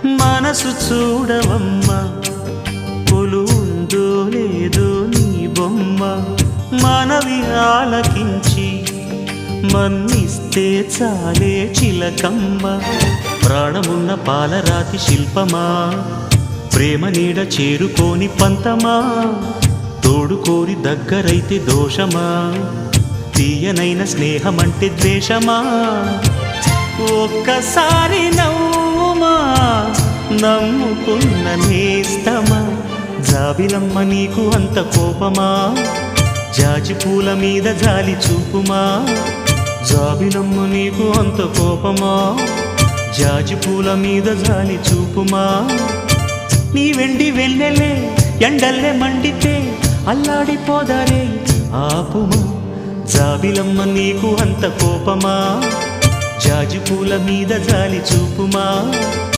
మనసు చూడవమ్మా, కొలువుందో లేదో నీ బొమ్మ. మనవి ఆలకించి మన్నిస్తే చాలే చిలకమ్మ. ప్రాణమున్న పాలరాతి శిల్పమా, ప్రేమ నీడ చేరుకోని పంతమా. తోడుకోరి దగ్గరైతే దోషమా, తీయనైన స్నేహమంటే ద్వేషమా. ఒక్కసారి నవ్వుమా, నమ్ముకున్న నేస్తమా. జాబిలమ్మ నీకు అంత కోపమా, జాజి పూల మీద జాలి చూపుమా. జాబిలమ్మ నీకు అంత కోపమా, జాజి పూల మీద జాలి చూపుమా. నీ వెండి వెళ్ళలే ఎండల్లే మండితే అల్లాడిపోదారే ఆపుమా. జాబిలమ్మ నీకు అంత కోపమా, జాజి పూల మీద జాలి చూపుమా.